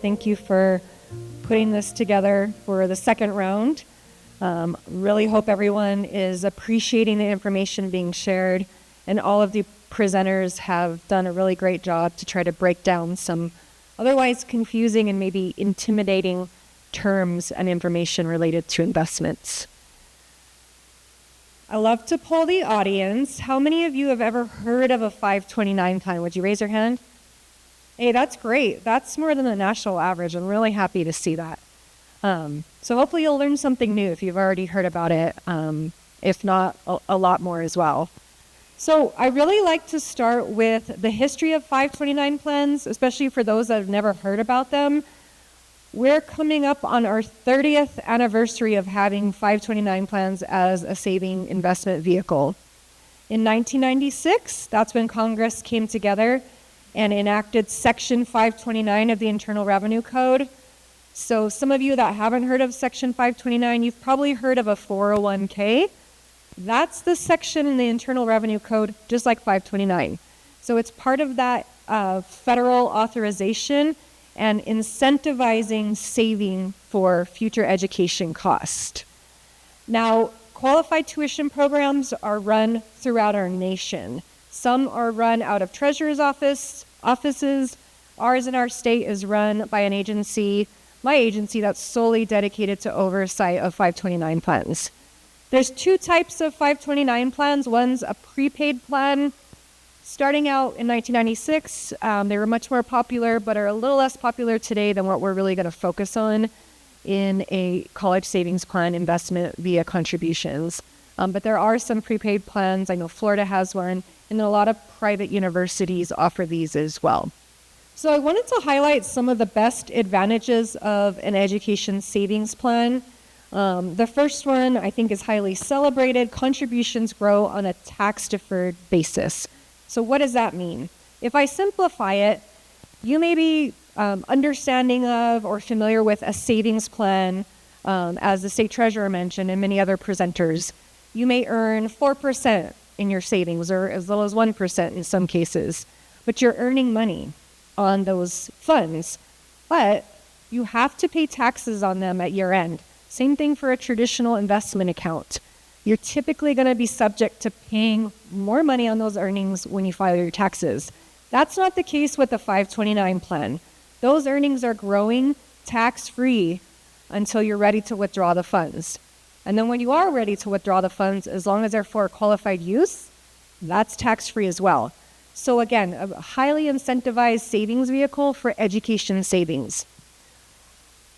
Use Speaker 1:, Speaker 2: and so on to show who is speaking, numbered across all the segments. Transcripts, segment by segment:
Speaker 1: Thank you for putting this together for the second round. Really hope everyone is appreciating the information being shared, and all of the presenters have done a really great job to try to break down some otherwise confusing and maybe intimidating terms and information related to investments. I love to poll the audience. How many of you have ever heard of a 529 plan? Would you raise your hand? Hey, that's great. That's more than the national average. I'm really happy to see that. So hopefully you'll learn something new if you've already heard about it, if not a lot more as well. So I really like to start with the history of 529 plans, especially for those that have never heard about them. We're coming up on our 30th anniversary of having 529 plans as a saving investment vehicle. In 1996, that's when Congress came together and enacted Section 529 of the Internal Revenue Code. So some of you that haven't heard of Section 529, you've probably heard of a 401k. That's the section in the Internal Revenue Code, just like 529. So it's part of that federal authorization and incentivizing saving for future education cost. Now, qualified tuition programs are run throughout our nation. Some are run out of Treasurer's offices. Ours in our state is run by an agency, my agency, that's solely dedicated to oversight of 529 plans. There's two types of 529 plans. One's a prepaid plan. Starting out in 1996, they were much more popular, but are a little less popular today than what we're really going to focus on in a college savings plan investment via contributions. But there are some prepaid plans. I know Florida has one, and a lot of private universities offer these as well. So I wanted to highlight some of the best advantages of an education savings plan. The first one I think is highly celebrated. Contributions grow on a tax-deferred basis. So what does that mean? If I simplify it, you may be understanding of or familiar with a savings plan, as the state treasurer mentioned and many other presenters. You may earn 4% in your savings, or as little as 1% in some cases, but you're earning money on those funds, but you have to pay taxes on them at year end. Same thing for a traditional investment account. You're typically going to be subject to paying more money on those earnings when you file your taxes. That's not the case with the 529 plan. Those earnings are growing tax-free until you're ready to withdraw the funds. And then when you are ready to withdraw the funds, as long as they're for qualified use, that's tax-free as well. So again, a highly incentivized savings vehicle for education savings.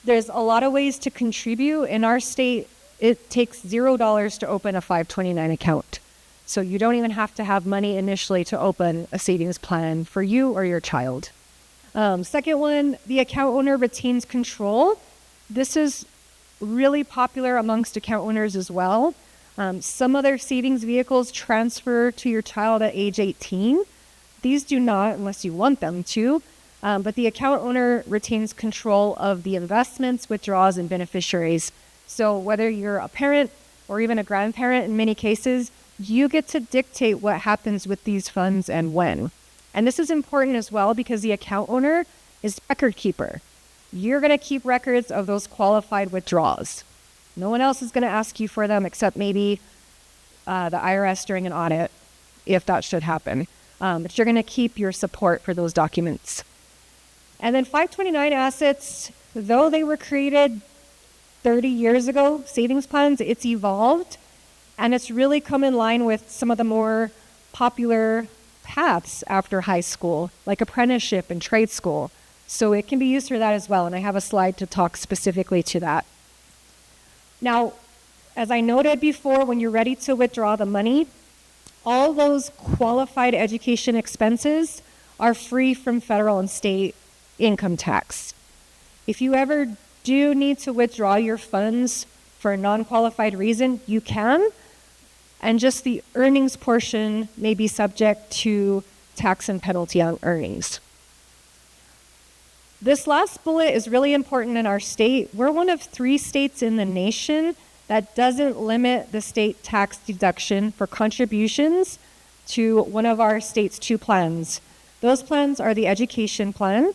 Speaker 1: There's a lot of ways to contribute. In our state, it takes $0 to open a 529 account. So you don't even have to have money initially to open a savings plan for you or your child. Second one, the account owner retains control. This is really popular amongst account owners as well. Some other savings vehicles transfer to your child at age 18. These do not, unless you want them to. But the account owner retains control of the investments, withdrawals, and beneficiaries. So whether you're a parent or even a grandparent, in many cases, you get to dictate what happens with these funds and when. And this is important as well because the account owner is record keeper. You're going to keep records of those qualified withdrawals. No one else is going to ask you for them except maybe the IRS during an audit, if that should happen. But you're going to keep your support for those documents. And then 529 assets, though they were created 30 years ago, savings plans, it's evolved, and it's really come in line with some of the more popular paths after high school, like apprenticeship and trade school. So it can be used for that as well, and I have a slide to talk specifically to that. Now, as I noted before, when you're ready to withdraw the money, all those qualified education expenses are free from federal and state income tax. If you ever do need to withdraw your funds for a non-qualified reason, you can, and just the earnings portion may be subject to tax and penalty on earnings. This last bullet is really important in our state. We're one of 3 states in the nation that doesn't limit the state tax deduction for contributions to one of our state's 2 plans. Those plans are the education plan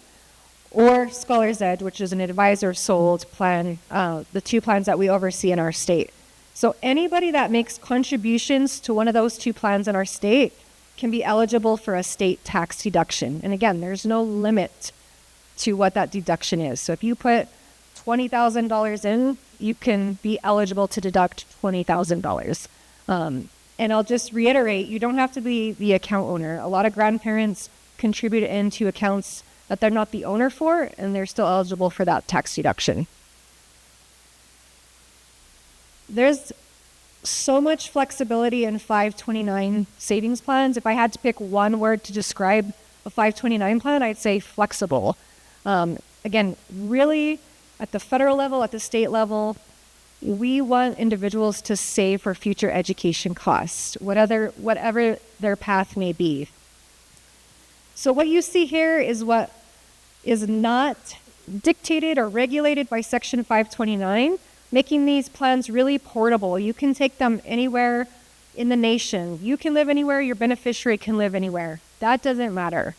Speaker 1: or Scholars Edge, which is an advisor-sold plan, the two plans that we oversee in our state. So anybody that makes contributions to one of those two plans in our state can be eligible for a state tax deduction. And again, there's no limit to what that deduction is. So if you put $20,000 in, you can be eligible to deduct $20,000. And I'll just reiterate, you don't have to be the account owner. A lot of grandparents contribute into accounts that they're not the owner for, and they're still eligible for that tax deduction. There's so much flexibility in 529 savings plans. If I had to pick one word to describe a 529 plan, I'd say flexible. Again, really at the federal level, at the state level, we want individuals to save for future education costs, whatever their path may be. So what you see here is what is not dictated or regulated by Section 529, making these plans really portable. You can take them anywhere in the nation. You can live anywhere, your beneficiary can live anywhere. That doesn't matter.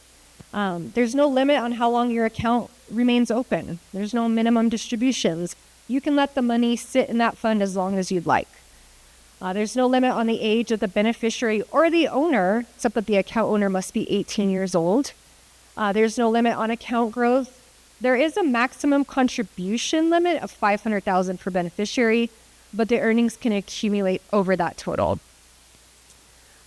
Speaker 1: There's no limit on how long your account remains open. There's no minimum distributions. You can let the money sit in that fund as long as you'd like. There's no limit on the age of the beneficiary or the owner, except that the account owner must be 18 years old. There's no limit on account growth. There is a maximum contribution limit of $500,000 per beneficiary, but the earnings can accumulate over that total.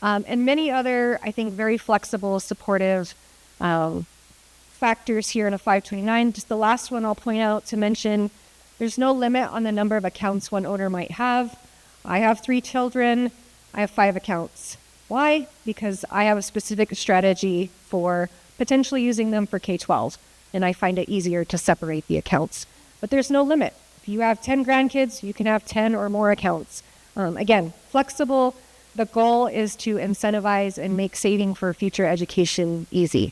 Speaker 1: And many other, I think, very flexible, supportive factors here in a 529. Just the last one I'll point out to mention, there's no limit on the number of accounts one owner might have. I have 3 children. I have 5 accounts. Why? Because I have a specific strategy for potentially using them for K-12, and I find it easier to separate the accounts. But there's no limit. If you have 10 grandkids, you can have 10 or more accounts. Again, flexible. The goal is to incentivize and make saving for future education easy.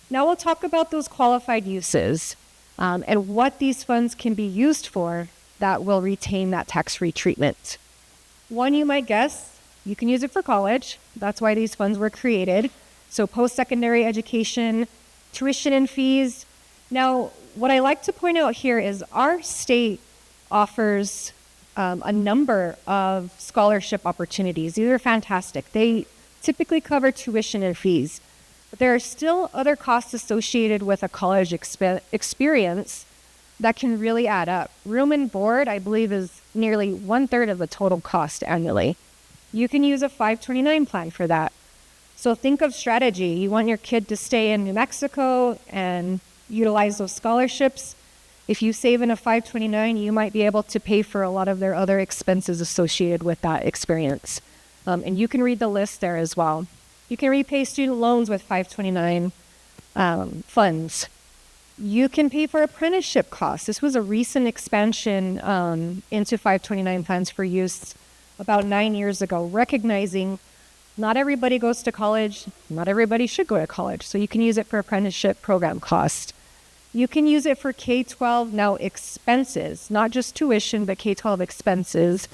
Speaker 1: Now we'll talk about those qualified uses and what these funds can be used for that will retain that tax-free treatment. One, you might guess, you can use it for college. That's why these funds were created. So post-secondary education, tuition and fees. Now, what I like to point out here is our state offers a number of scholarship opportunities. These are fantastic. They typically cover tuition and fees. But there are still other costs associated with a college experience that can really add up. Room and board, I believe, is nearly 1/3 of the total cost annually. You can use a 529 plan for that. So think of strategy. You want your kid to stay in New Mexico and utilize those scholarships. If you save in a 529, you might be able to pay for a lot of their other expenses associated with that experience. And you can read the list there as well. You can repay student loans with 529 funds. You can pay for apprenticeship costs. This was a recent expansion into 529 plans for use about 9 years ago, recognizing not everybody goes to college, not everybody should go to college. So you can use it for apprenticeship program cost. You can use it for K-12 now expenses, not just tuition, but K-12 expenses.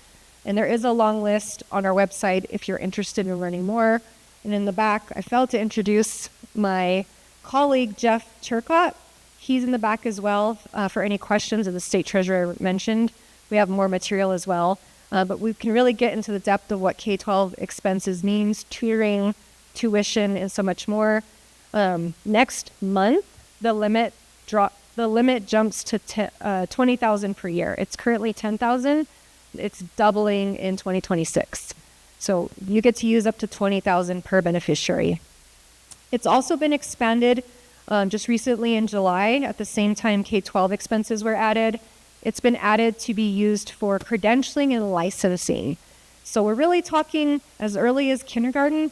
Speaker 1: And there is a long list on our website if you're interested in learning more. And in the back, I failed to introduce my colleague, Jeff Turcott. He's in the back as well for any questions, as the state treasurer mentioned. We have more material as well. But we can really get into the depth of what K-12 expenses means, tutoring, tuition, and so much more. Next month, the limit jumps to $20,000 per year. It's currently $10,000. It's doubling in 2026. So you get to use up to $20,000 per beneficiary. It's also been expanded just recently in July. At the same time, K-12 expenses were added. It's been added to be used for credentialing and licensing. So we're really talking as early as kindergarten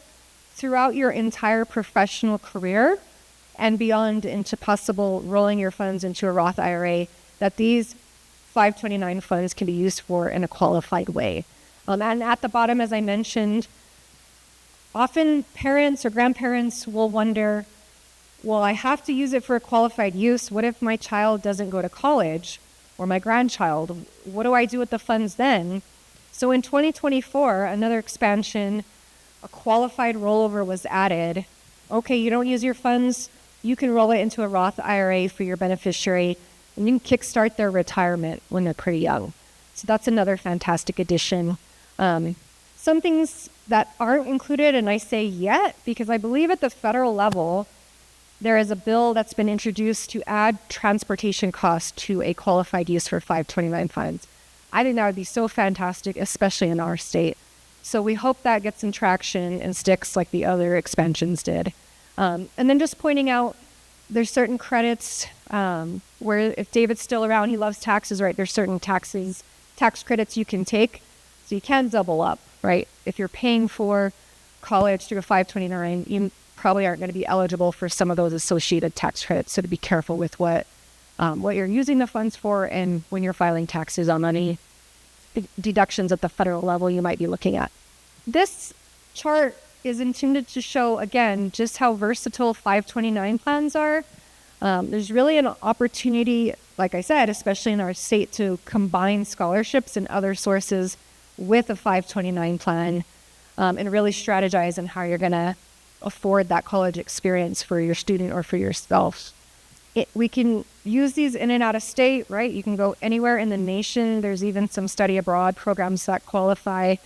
Speaker 1: throughout your entire professional career and beyond into possible rolling your funds into a Roth IRA, that these 529 funds can be used for in a qualified way. And at the bottom, as I mentioned, often parents or grandparents will wonder, well, I have to use it for a qualified use. What if my child doesn't go to college or my grandchild? What do I do with the funds then? So in 2024, another expansion, a qualified rollover was added. Okay, you don't use your funds you can roll it into a Roth IRA for your beneficiary, and you can kickstart their retirement when they're pretty young. So that's another fantastic addition. Some things that aren't included, and I say yet, because I believe at the federal level, there is a bill that's been introduced to add transportation costs to a qualified use for 529 funds. I think that would be so fantastic, especially in our state. So we hope that gets some traction and sticks like the other expansions did. And then just pointing out, there's certain credits where if David's still around, he loves taxes, right? There's certain tax credits you can take. So you can double up, right? If you're paying for college through a 529, you probably aren't going to be eligible for some of those associated tax credits. So to be careful with what you're using the funds for, and when you're filing taxes on any deductions at the federal level you might be looking at. This chart is intended to show, again, just how versatile 529 plans are. There's really an opportunity, like I said, especially in our state, to combine scholarships and other sources with a 529 plan and really strategize on how you're going to afford that college experience for your student or for yourself. We can use these in and out of state, right? You can go anywhere in the nation. There's even some study abroad programs that qualify,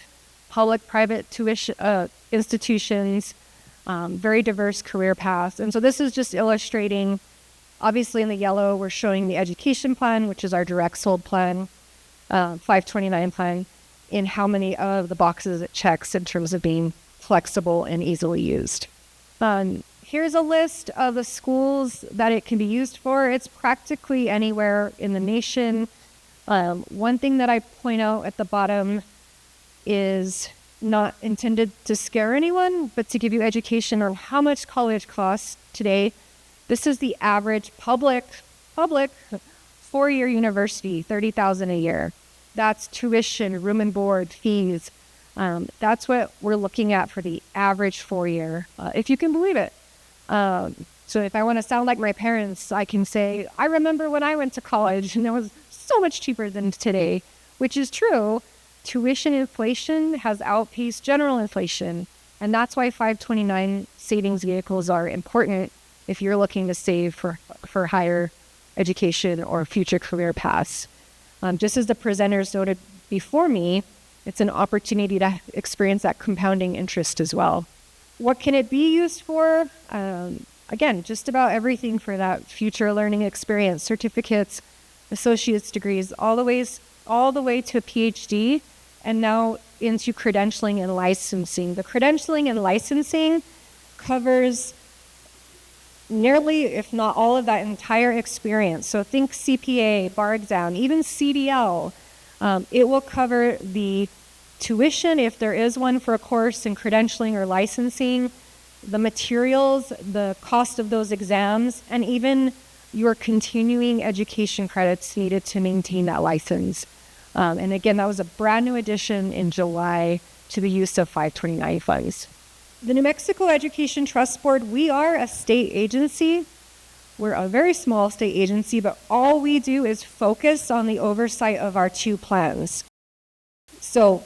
Speaker 1: public-private tuition institutions, very diverse career paths. And so this is just illustrating, obviously in the yellow, we're showing the education plan, which is our direct sold plan, 529 plan, in how many of the boxes it checks in terms of being flexible and easily used. Here's a list of the schools that it can be used for. It's practically anywhere in the nation. One thing that I point out at the bottom is not intended to scare anyone, but to give you education on how much college costs today. This is the average public four-year university, $30,000 a year. That's tuition, room and board, fees. That's what we're looking at for the average 4-year, if you can believe it. So if I want to sound like my parents, I can say, I remember when I went to college and it was so much cheaper than today, which is true. Tuition inflation has outpaced general inflation. And that's why 529 savings vehicles are important if you're looking to save for higher education or future career paths. Just as the presenters noted before me, it's an opportunity to experience that compounding interest as well. What can it be used for? Again, just about everything for that future learning experience, certificates, associate's degrees, all the way to a PhD, and now into credentialing and licensing. The credentialing and licensing covers nearly, if not all of that entire experience. So think CPA, bar exam, even CDL. It will cover the tuition, if there is one for a course in credentialing or licensing, the materials, the cost of those exams, and even your continuing education credits needed to maintain that license. And again, that was a brand new addition in July to the use of 529 funds. The New Mexico Education Trust Board, we are a state agency. We're a very small state agency, but all we do is focus on the oversight of our 2 plans. So,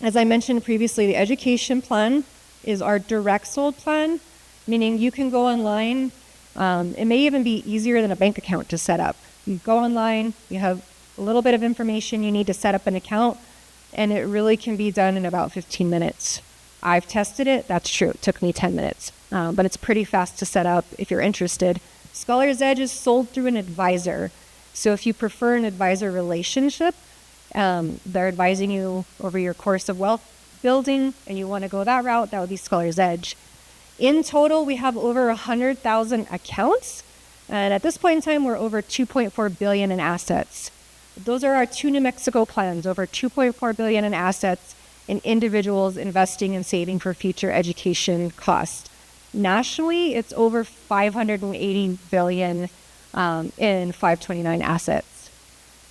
Speaker 1: as I mentioned previously, the education plan is our direct sold plan, meaning you can go online. It may even be easier than a bank account to set up. You go online, you have a little bit of information you need to set up an account, and it really can be done in about 15 minutes. I've tested it. That's true. It took me 10 minutes, but it's pretty fast to set up if you're interested. Scholar's Edge is sold through an advisor. So if you prefer an advisor relationship, they're advising you over your course of wealth building, and you want to go that route, that would be Scholar's Edge. In total, we have over 100,000 accounts, and at this point in time, we're over $2.4 billion in assets. Those are our 2 New Mexico plans, over $2.4 billion in assets in individuals investing and saving for future education costs. Nationally, it's over $580 billion in 529 assets.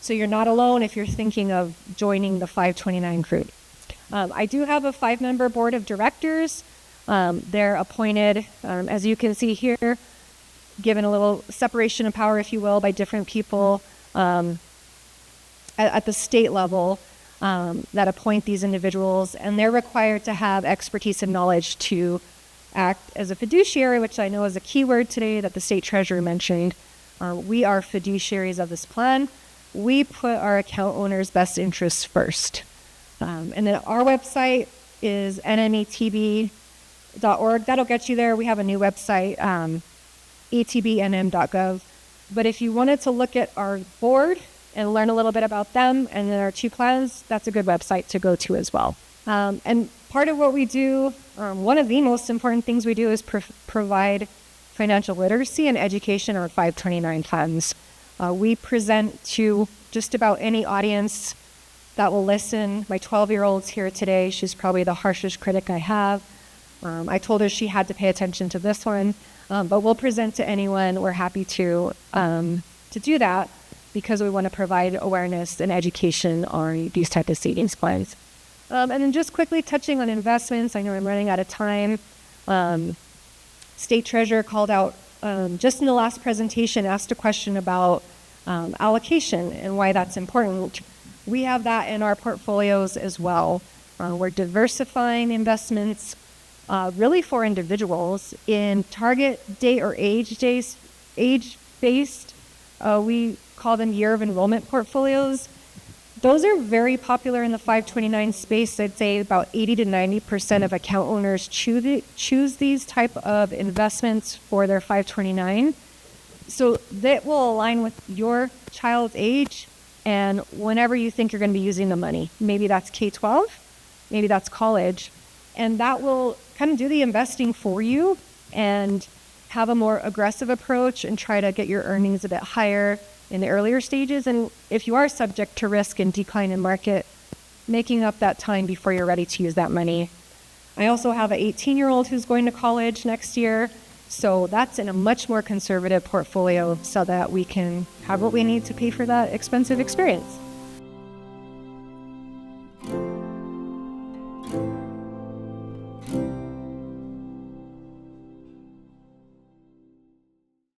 Speaker 1: So you're not alone if you're thinking of joining the 529 crew. I do have a 5-member board of directors. They're appointed, as you can see here, given a little separation of power, if you will, by different people at the state level that appoint these individuals, and they're required to have expertise and knowledge to act as a fiduciary, which I know is a keyword today that the state treasurer mentioned. We are fiduciaries of this plan. We put our account owners' best interests first. And then our website is nmetb.org. That'll get you there. We have a new website, etbnm.gov. But if you wanted to look at our board and learn a little bit about them and then our 2 plans, that's a good website to go to as well. And part of what we do, one of the most important things we do is provide financial literacy and education on 529 plans. We present to just about any audience that will listen. My 12-year-old's here today. She's probably the harshest critic I have. I told her she had to pay attention to this one, but we'll present to anyone. We're happy to do that because we want to provide awareness and education on these type of savings plans. And then just quickly touching on investments. I know I'm running out of time. State Treasurer called out, just in the last presentation, asked a question about allocation and why that's important. We have that in our portfolios as well. We're diversifying investments really for individuals in target date or age-based. We call them year of enrollment portfolios. Those are very popular in the 529 space. I'd say about 80 to 90% of account owners choose these type of investments for their 529. So that will align with your child's age and whenever you think you're going to be using the money. Maybe that's K-12, maybe that's college, and that will kind of do the investing for you and have a more aggressive approach and try to get your earnings a bit higher in the earlier stages. And if you are subject to risk and decline in market, making up that time before you're ready to use that money. I also have an 18-year-old who's going to college next year. So that's in a much more conservative portfolio so that we can have what we need to pay for that expensive experience.